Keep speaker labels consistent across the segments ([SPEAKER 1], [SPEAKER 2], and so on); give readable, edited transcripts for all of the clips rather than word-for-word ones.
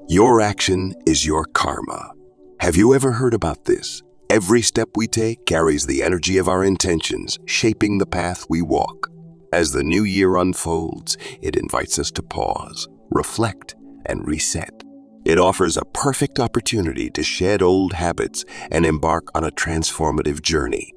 [SPEAKER 1] Your action is your karma. Have you ever heard about this? Every step we take carries the energy of our intentions, shaping the path we walk. As the new year unfolds, it invites us to pause, reflect, and reset. It offers a perfect opportunity to shed old habits and embark on a transformative journey.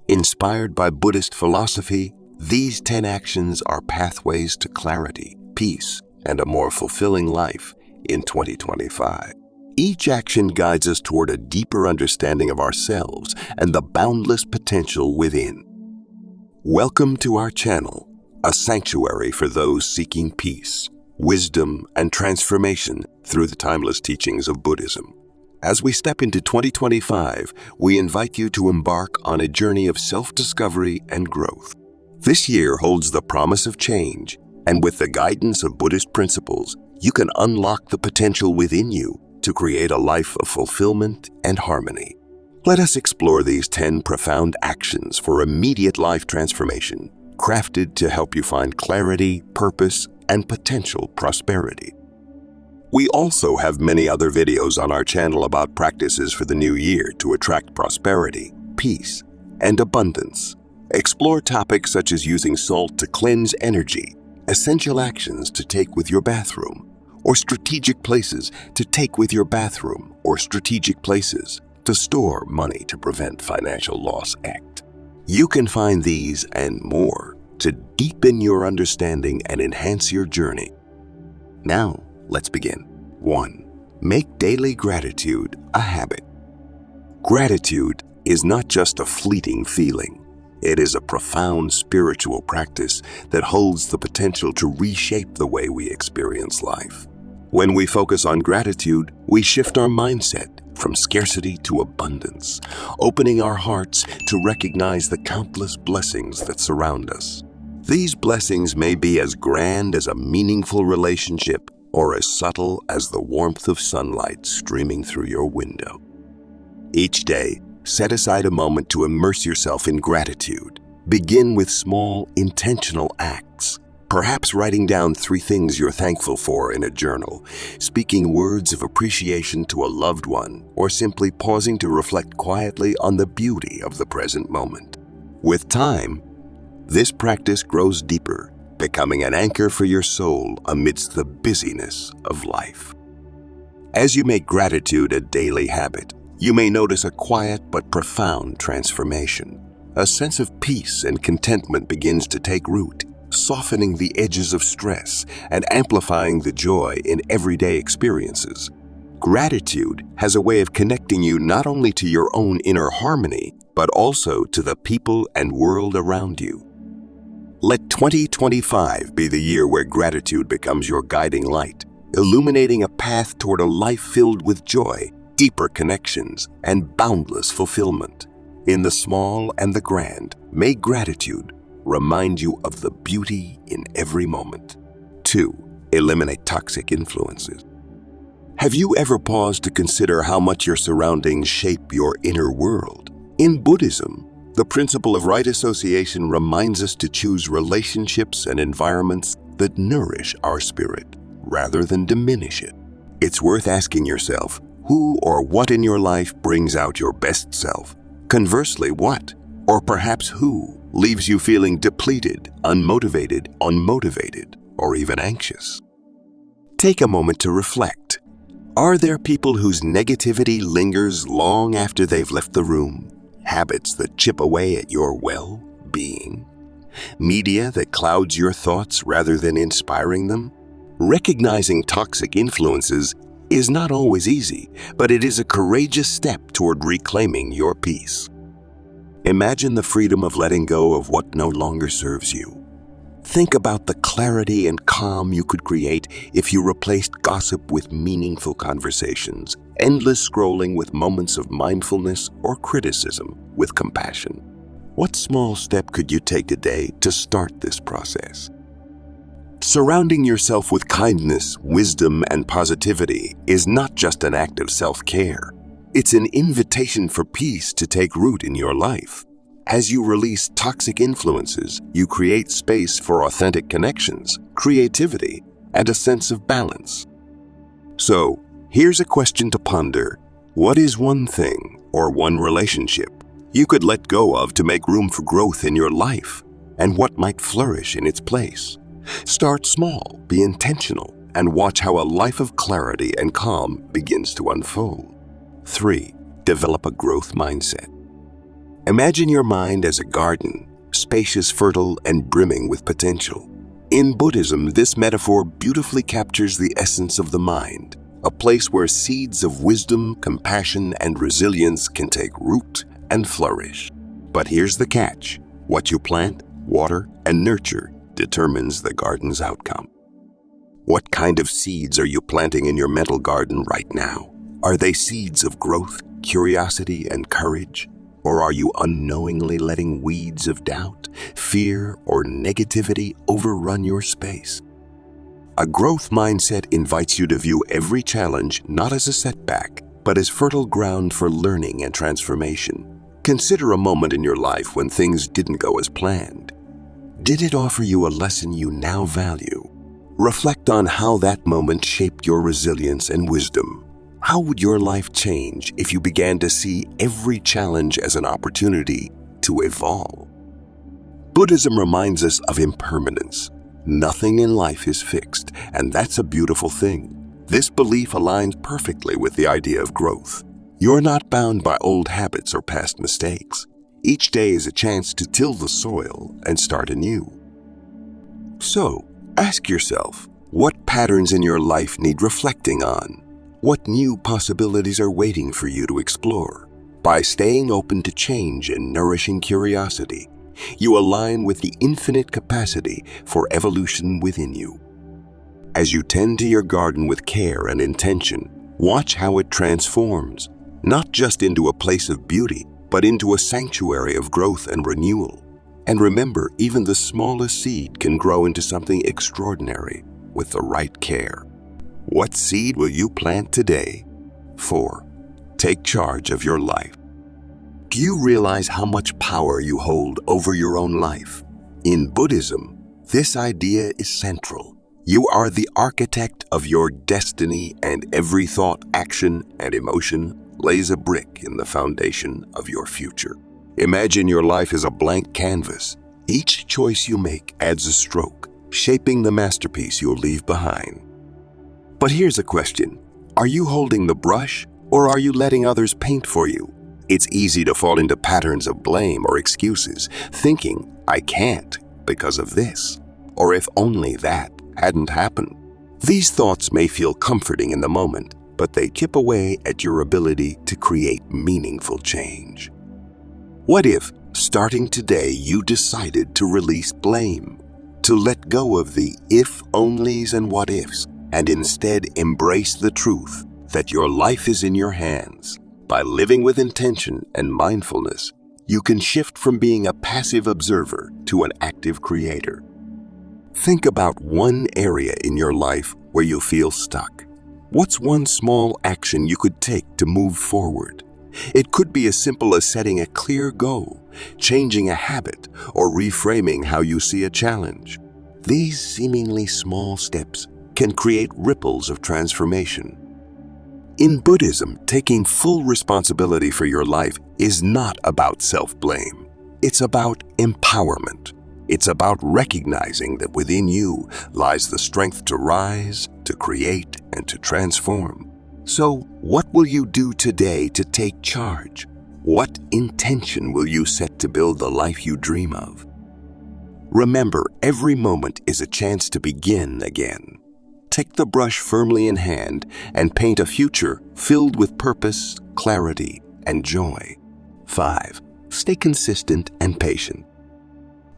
[SPEAKER 1] Inspired by Buddhist philosophy, these 10 actions are pathways to clarity, peace, and a more fulfilling life in 2025. Each action guides us toward a deeper understanding of ourselves and the boundless potential within. Welcome to our channel, a sanctuary for those seeking peace, wisdom, and transformation through the timeless teachings of Buddhism. As we step into 2025, we invite you to embark on a journey of self-discovery and growth. This year holds the promise of change, and with the guidance of Buddhist principles, you can unlock the potential within you to create a life of fulfillment and harmony. Let us explore these 10 profound actions for immediate life transformation, crafted to help you find clarity, purpose, and potential prosperity. We also have many other videos on our channel about practices for the new year to attract prosperity, peace, and abundance. Explore topics such as using salt to cleanse energy, essential actions to take with your bathroom, or strategic places to take with your bathroom, or strategic places to store money to prevent financial loss act. You can find these and more to deepen your understanding and enhance your journey. Now, let's begin. 1. Make daily gratitude a habit. Gratitude is not just a fleeting feeling. It is a profound spiritual practice that holds the potential to reshape the way we experience life. When we focus on gratitude, we shift our mindset from scarcity to abundance, opening our hearts to recognize the countless blessings that surround us. These blessings may be as grand as a meaningful relationship or as subtle as the warmth of sunlight streaming through your window. Each day, set aside a moment to immerse yourself in gratitude. Begin with small, intentional acts. Perhaps writing down 3 things you're thankful for in a journal, speaking words of appreciation to a loved one, or simply pausing to reflect quietly on the beauty of the present moment. With time, this practice grows deeper, becoming an anchor for your soul amidst the busyness of life. As you make gratitude a daily habit, you may notice a quiet but profound transformation. A sense of peace and contentment begins to take root, softening the edges of stress and amplifying the joy in everyday experiences. Gratitude has a way of connecting you not only to your own inner harmony, but also to the people and world around you. Let 2025 be the year where gratitude becomes your guiding light, illuminating a path toward a life filled with joy, deeper connections, and boundless fulfillment. In the small and the grand, may gratitude remind you of the beauty in every moment. 2. Eliminate toxic influences. Have you ever paused to consider how much your surroundings shape your inner world? In Buddhism, the principle of right association reminds us to choose relationships and environments that nourish our spirit rather than diminish it. It's worth asking yourself, who or what in your life brings out your best self? Conversely, what, or perhaps who, leaves you feeling depleted, unmotivated, unmotivated, or even anxious? Take a moment to reflect. Are there people whose negativity lingers long after they've left the room? Habits that chip away at your well-being? Media that clouds your thoughts rather than inspiring them? Recognizing toxic influences is not always easy, but it is a courageous step toward reclaiming your peace. Imagine the freedom of letting go of what no longer serves you. Think about the clarity and calm you could create if you replaced gossip with meaningful conversations, endless scrolling with moments of mindfulness, or criticism with compassion. What small step could you take today to start this process? Surrounding yourself with kindness, wisdom, and positivity is not just an act of self-care. It's an invitation for peace to take root in your life. As you release toxic influences, you create space for authentic connections, creativity, and a sense of balance. So, Here's a question to ponder. What is one thing or one relationship you could let go of to make room for growth in your life? And what might flourish in its place? Start small, be intentional, and watch how a life of clarity and calm begins to unfold. 3. Develop a growth mindset. Imagine your mind as a garden, spacious, fertile, and brimming with potential. In Buddhism, this metaphor beautifully captures the essence of the mind, a place where seeds of wisdom, compassion, and resilience can take root and flourish. But here's the catch. What you plant, water, and nurture determines the garden's outcome. What kind of seeds are you planting in your mental garden right now? Are they seeds of growth, curiosity, and courage? Or are you unknowingly letting weeds of doubt, fear, or negativity overrun your space? A growth mindset invites you to view every challenge not as a setback, but as fertile ground for learning and transformation. Consider a moment in your life when things didn't go as planned. Did it offer you a lesson you now value? Reflect on how that moment shaped your resilience and wisdom. How would your life change if you began to see every challenge as an opportunity to evolve? Buddhism reminds us of impermanence. Nothing in life is fixed, and that's a beautiful thing. This belief aligns perfectly with the idea of growth. You're not bound by old habits or past mistakes. Each day is a chance to till the soil and start anew. So, ask yourself, what patterns in your life need reflecting on? What new possibilities are waiting for you to explore? By staying open to change and nourishing curiosity, you align with the infinite capacity for evolution within you. As you tend to your garden with care and intention, watch how it transforms, not just into a place of beauty, but into a sanctuary of growth and renewal. And remember, even the smallest seed can grow into something extraordinary with the right care. What seed will you plant today? 4. Take charge of your life. Do you realize how much power you hold over your own life? In Buddhism, this idea is central. You are the architect of your destiny, and every thought, action, and emotion lays a brick in the foundation of your future. Imagine your life as a blank canvas. Each choice you make adds a stroke, shaping the masterpiece you'll leave behind. But here's a question. Are you holding the brush, or are you letting others paint for you? It's easy to fall into patterns of blame or excuses, thinking, I can't because of this, or if only that hadn't happened. These thoughts may feel comforting in the moment, but they chip away at your ability to create meaningful change. What if, starting today, you decided to release blame, to let go of the if-onlys and what-ifs, and instead embrace the truth that your life is in your hands? By living with intention and mindfulness, you can shift from being a passive observer to an active creator. Think about one area in your life where you feel stuck. What's one small action you could take to move forward? It could be as simple as setting a clear goal, changing a habit, or reframing how you see a challenge. These seemingly small steps can create ripples of transformation. In Buddhism, taking full responsibility for your life is not about self-blame. It's about empowerment. It's about recognizing that within you lies the strength to rise, to create, and to transform. So, what will you do today to take charge? What intention will you set to build the life you dream of? Remember, every moment is a chance to begin again. Take the brush firmly in hand and paint a future filled with purpose, clarity, and joy. 5. Stay consistent and patient.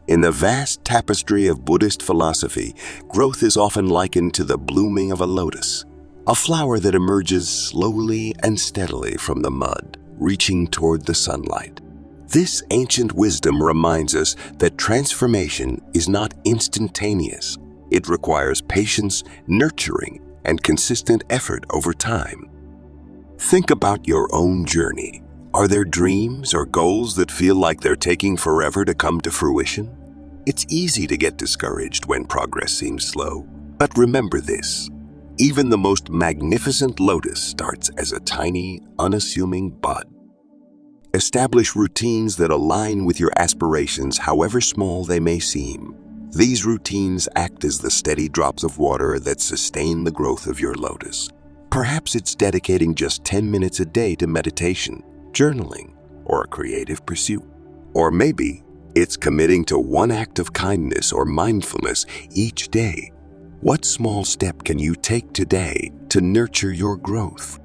[SPEAKER 1] In the vast tapestry of Buddhist philosophy, growth is often likened to the blooming of a lotus, a flower that emerges slowly and steadily from the mud, reaching toward the sunlight. This ancient wisdom reminds us that transformation is not instantaneous. It requires patience, nurturing, and consistent effort over time. Think about your own journey. Are there dreams or goals that feel like they're taking forever to come to fruition? It's easy to get discouraged when progress seems slow. But remember this: Even the most magnificent lotus starts as a tiny, unassuming bud. Establish routines that align with your aspirations, however small they may seem. These routines act as the steady drops of water that sustain the growth of your lotus. Perhaps it's dedicating just 10 minutes a day to meditation, journaling, or a creative pursuit. Or maybe it's committing to one act of kindness or mindfulness each day. What small step can you take today to nurture your growth?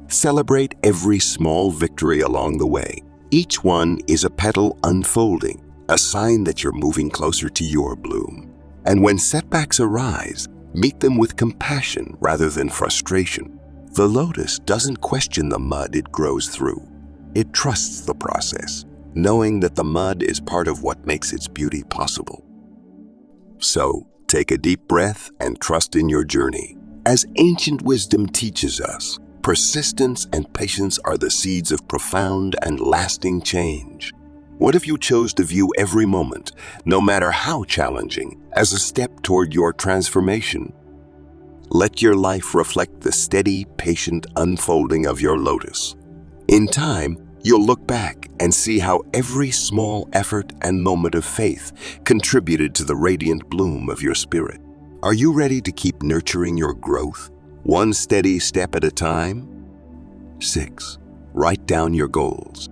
[SPEAKER 1] Celebrate every small victory along the way. Each one is a petal unfolding, a sign that you're moving closer to your bloom. And when setbacks arise, meet them with compassion rather than frustration. The lotus doesn't question the mud it grows through. It trusts the process, knowing that the mud is part of what makes its beauty possible. So, take a deep breath and trust in your journey. As ancient wisdom teaches us, persistence and patience are the seeds of profound and lasting change. What if you chose to view every moment, no matter how challenging, as a step toward your transformation? Let your life reflect the steady, patient unfolding of your lotus. In time, you'll look back and see how every small effort and moment of faith contributed to the radiant bloom of your spirit. Are you ready to keep nurturing your growth, one steady step at a time? 6. Write down your goals.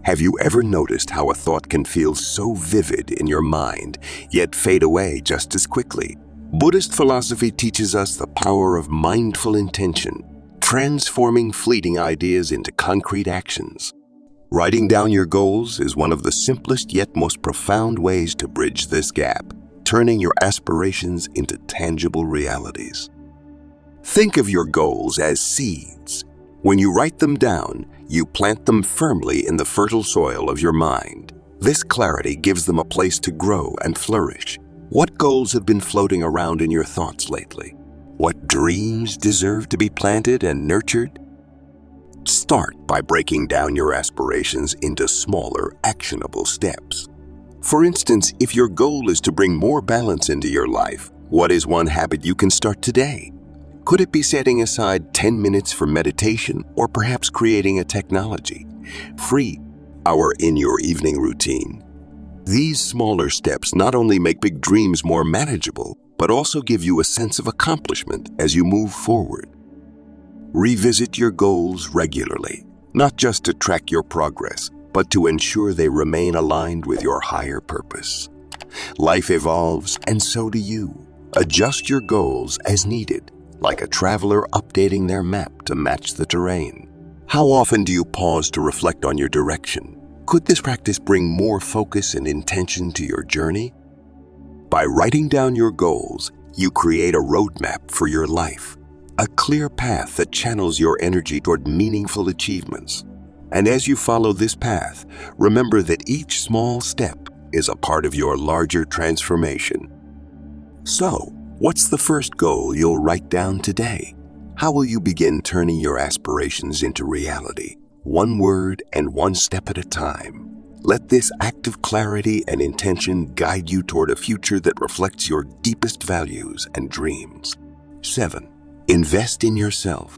[SPEAKER 1] Have you ever noticed how a thought can feel so vivid in your mind, yet fade away just as quickly? Buddhist philosophy teaches us the power of mindful intention, transforming fleeting ideas into concrete actions. Writing down your goals is one of the simplest yet most profound ways to bridge this gap, turning your aspirations into tangible realities. Think of your goals as seeds. When you write them down, you plant them firmly in the fertile soil of your mind. This clarity gives them a place to grow and flourish. What goals have been floating around in your thoughts lately? What dreams deserve to be planted and nurtured? Start by breaking down your aspirations into smaller, actionable steps. For instance, if your goal is to bring more balance into your life, what is one habit you can start today? Could it be setting aside 10 minutes for meditation, or perhaps creating a technology-free hour in your evening routine? These smaller steps not only make big dreams more manageable, but also give you a sense of accomplishment as you move forward. Revisit your goals regularly, not just to track your progress, but to ensure they remain aligned with your higher purpose. Life evolves, and so do you. Adjust your goals as needed, like a traveler updating their map to match the terrain. How often do you pause to reflect on your direction? Could this practice bring more focus and intention to your journey? By writing down your goals, you create a roadmap for your life, a clear path that channels your energy toward meaningful achievements. And as you follow this path, remember that each small step is a part of your larger transformation. So, what's the first goal you'll write down today? How will you begin turning your aspirations into reality, one word and one step at a time? Let this act of clarity and intention guide you toward a future that reflects your deepest values and dreams. 7. Invest in yourself.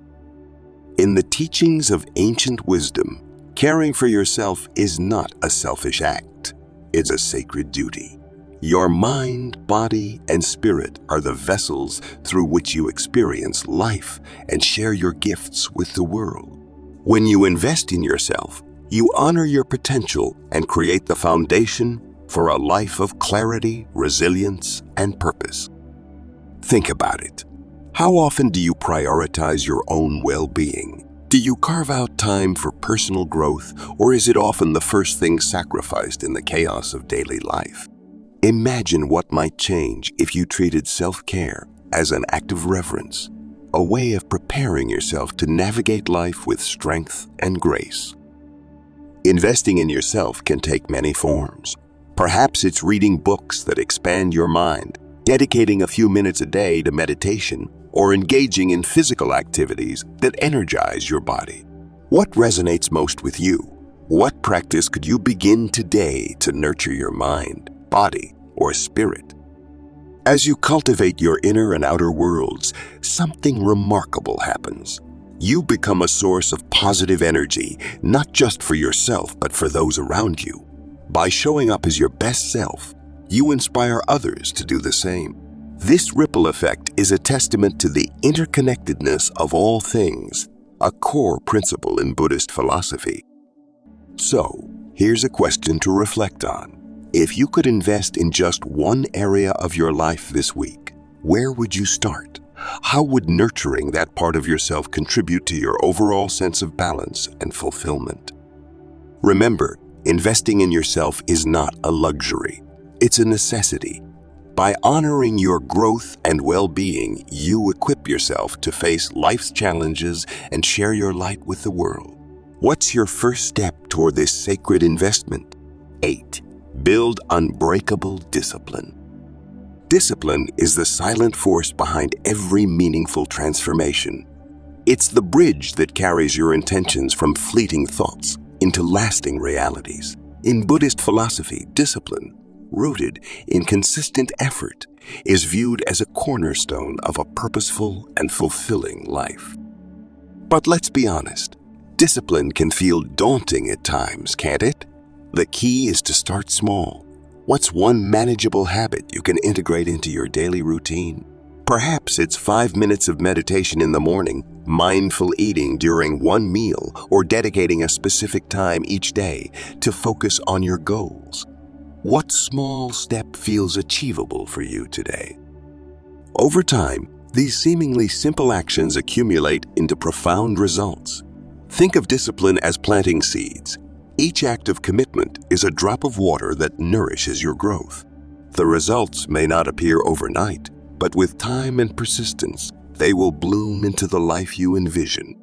[SPEAKER 1] In the teachings of ancient wisdom, caring for yourself is not a selfish act. It's a sacred duty. Your mind, body, and spirit are the vessels through which you experience life and share your gifts with the world. When you invest in yourself, you honor your potential and create the foundation for a life of clarity, resilience, and purpose. Think about it. How often do you prioritize your own well-being? Do you carve out time for personal growth, or is it often the first thing sacrificed in the chaos of daily life? Imagine what might change if you treated self-care as an act of reverence, a way of preparing yourself to navigate life with strength and grace. Investing in yourself can take many forms. Perhaps it's reading books that expand your mind, dedicating a few minutes a day to meditation, or engaging in physical activities that energize your body. What resonates most with you? What practice could you begin today to nurture your mind, body, or spirit? As you cultivate your inner and outer worlds, something remarkable happens. You become a source of positive energy, not just for yourself, but for those around you. By showing up as your best self, you inspire others to do the same. This ripple effect is a testament to the interconnectedness of all things, a core principle in Buddhist philosophy. So, here's a question to reflect on. If you could invest in just one area of your life this week, where would you start? How would nurturing that part of yourself contribute to your overall sense of balance and fulfillment? Remember, investing in yourself is not a luxury. It's a necessity. By honoring your growth and well-being, you equip yourself to face life's challenges and share your light with the world. What's your first step toward this sacred investment? 8. Build unbreakable discipline. Discipline is the silent force behind every meaningful transformation. It's the bridge that carries your intentions from fleeting thoughts into lasting realities. In Buddhist philosophy, discipline, rooted in consistent effort, is viewed as a cornerstone of a purposeful and fulfilling life. But let's be honest, discipline can feel daunting at times, can't it? The key is to start small. What's one manageable habit you can integrate into your daily routine? Perhaps it's 5 minutes of meditation in the morning, mindful eating during one meal, or dedicating a specific time each day to focus on your goals. What small step feels achievable for you today? Over time, these seemingly simple actions accumulate into profound results. Think of discipline as planting seeds. Each act of commitment is a drop of water that nourishes your growth. The results may not appear overnight, but with time and persistence, they will bloom into the life you envision.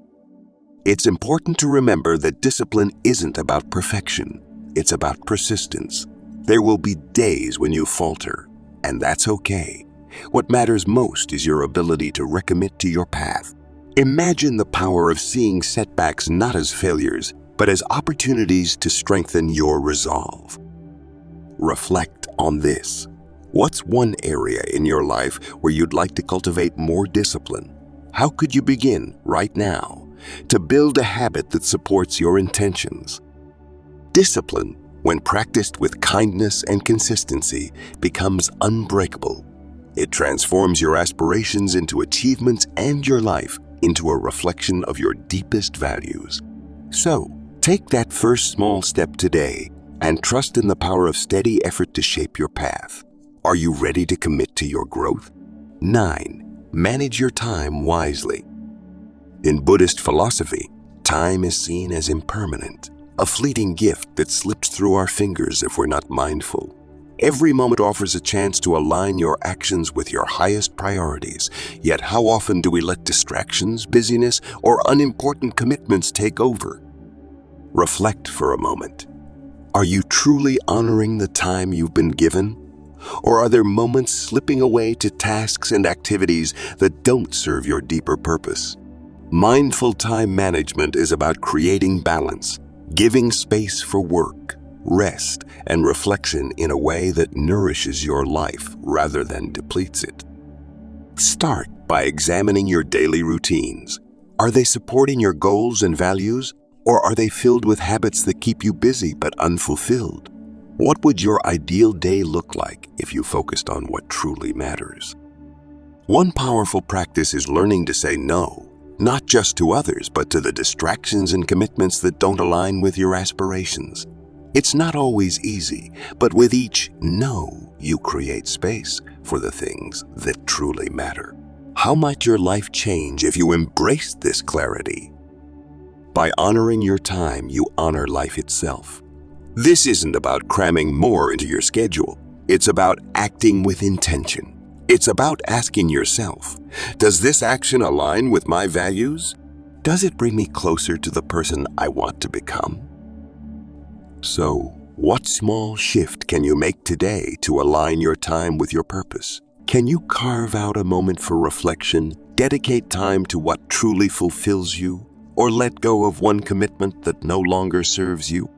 [SPEAKER 1] It's important to remember that discipline isn't about perfection. It's about persistence. There will be days when you falter, and that's okay. What matters most is your ability to recommit to your path. Imagine the power of seeing setbacks not as failures, but as opportunities to strengthen your resolve. Reflect on this. What's one area in your life where you'd like to cultivate more discipline? How could you begin right now to build a habit that supports your intentions? Discipline, when practiced with kindness and consistency, becomes unbreakable. It transforms your aspirations into achievements and your life into a reflection of your deepest values. So, take that first small step today and trust in the power of steady effort to shape your path. Are you ready to commit to your growth? 9. Manage your time wisely. In Buddhist philosophy, time is seen as impermanent, a fleeting gift that slips through our fingers if we're not mindful. Every moment offers a chance to align your actions with your highest priorities. Yet how often do we let distractions, busyness, or unimportant commitments take over? Reflect for a moment. Are you truly honoring the time you've been given? Or are there moments slipping away to tasks and activities that don't serve your deeper purpose? Mindful time management is about creating balance, giving space for work, rest, and reflection in a way that nourishes your life rather than depletes it. Start by examining your daily routines. Are they supporting your goals and values, or are they filled with habits that keep you busy but unfulfilled? What would your ideal day look like if you focused on what truly matters? One powerful practice is learning to say no, not just to others, but to the distractions and commitments that don't align with your aspirations. It's not always easy, but with each no, you create space for the things that truly matter. How might your life change if you embraced this clarity? By honoring your time, you honor life itself. This isn't about cramming more into your schedule. It's about acting with intention. It's about asking yourself, does this action align with my values? Does it bring me closer to the person I want to become? So, what small shift can you make today to align your time with your purpose? Can you carve out a moment for reflection, dedicate time to what truly fulfills you, or let go of one commitment that no longer serves you?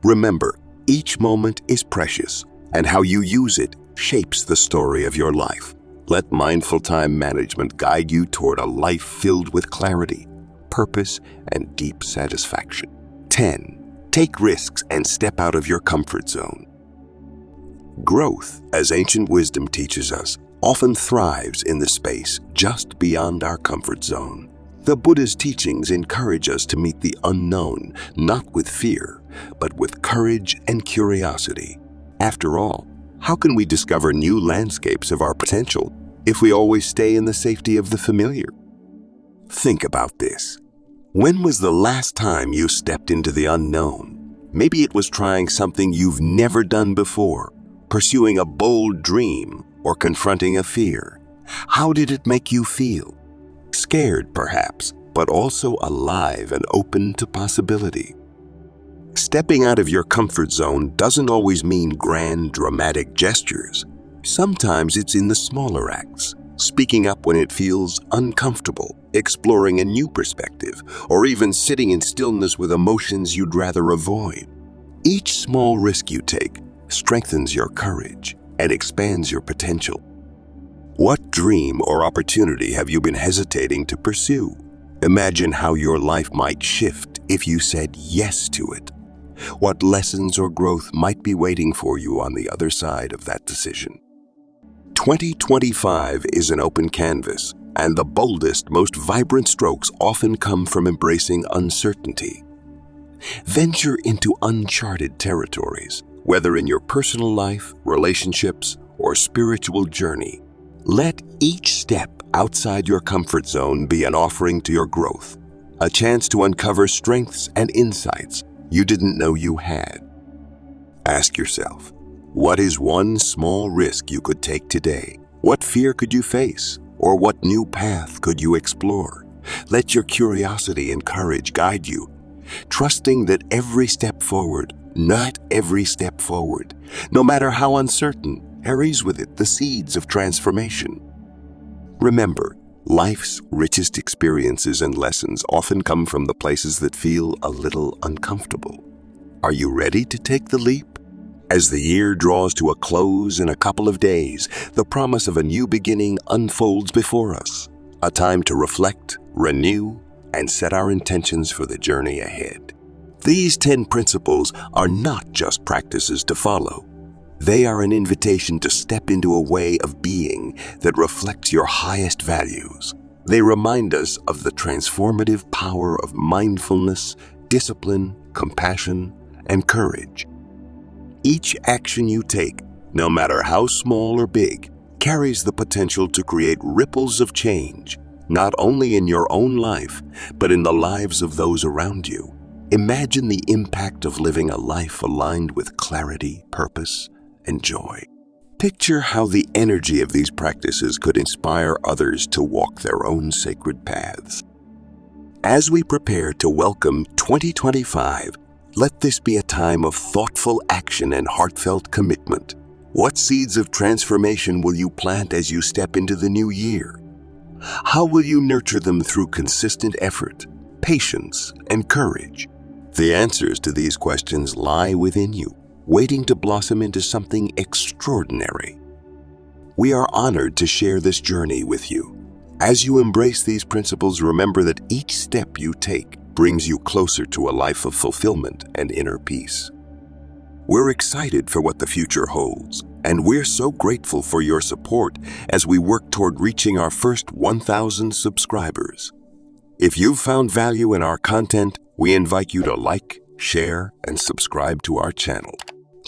[SPEAKER 1] Remember, each moment is precious, and how you use it shapes the story of your life. Let mindful time management guide you toward a life filled with clarity, purpose, and deep satisfaction. 10. Take risks and step out of your comfort zone. Growth, as ancient wisdom teaches us, often thrives in the space just beyond our comfort zone. The Buddha's teachings encourage us to meet the unknown, not with fear, but with courage and curiosity. After all, how can we discover new landscapes of our potential if we always stay in the safety of the familiar? Think about this. When was the last time you stepped into the unknown? Maybe it was trying something you've never done before, pursuing a bold dream, or confronting a fear. How did it make you feel? Scared, perhaps, but also alive and open to possibility. Stepping out of your comfort zone doesn't always mean grand, dramatic gestures. Sometimes it's in the smaller acts, speaking up when it feels uncomfortable, exploring a new perspective, or even sitting in stillness with emotions you'd rather avoid. Each small risk you take strengthens your courage and expands your potential. What dream or opportunity have you been hesitating to pursue? Imagine how your life might shift if you said yes to it. What lessons or growth might be waiting for you on the other side of that decision? 2025 is an open canvas, and the boldest, most vibrant strokes often come from embracing uncertainty. Venture into uncharted territories, whether in your personal life, relationships, or spiritual journey. Let each step outside your comfort zone be an offering to your growth, a chance to uncover strengths and insights you didn't know you had. Ask yourself, what is one small risk you could take today? What fear could you face? Or what new path could you explore? Let your curiosity and courage guide you, trusting that every step forward, not every step forward, no matter how uncertain, carries with it the seeds of transformation. Remember, life's richest experiences and lessons often come from the places that feel a little uncomfortable. Are you ready to take the leap? As the year draws to a close in a couple of days, the promise of a new beginning unfolds before us, a time to reflect, renew, and set our intentions for the journey ahead. These 10 principles are not just practices to follow. They are an invitation to step into a way of being that reflects your highest values. They remind us of the transformative power of mindfulness, discipline, compassion, and courage. Each action you take, no matter how small or big, carries the potential to create ripples of change, not only in your own life, but in the lives of those around you. Imagine the impact of living a life aligned with clarity, purpose, and joy. Picture how the energy of these practices could inspire others to walk their own sacred paths. As we prepare to welcome 2025, let this be a time of thoughtful action and heartfelt commitment. What seeds of transformation will you plant as you step into the new year? How will you nurture them through consistent effort, patience, and courage? The answers to these questions lie within you, waiting to blossom into something extraordinary. We are honored to share this journey with you. As you embrace these principles, remember that each step you take brings you closer to a life of fulfillment and inner peace. We're excited for what the future holds, and we're so grateful for your support as we work toward reaching our first 1,000 subscribers. If you've found value in our content, we invite you to like, share, and subscribe to our channel.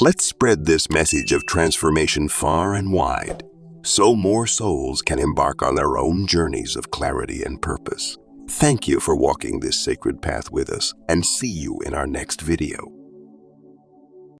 [SPEAKER 1] Let's spread this message of transformation far and wide, so more souls can embark on their own journeys of clarity and purpose. Thank you for walking this sacred path with us, and see you in our next video.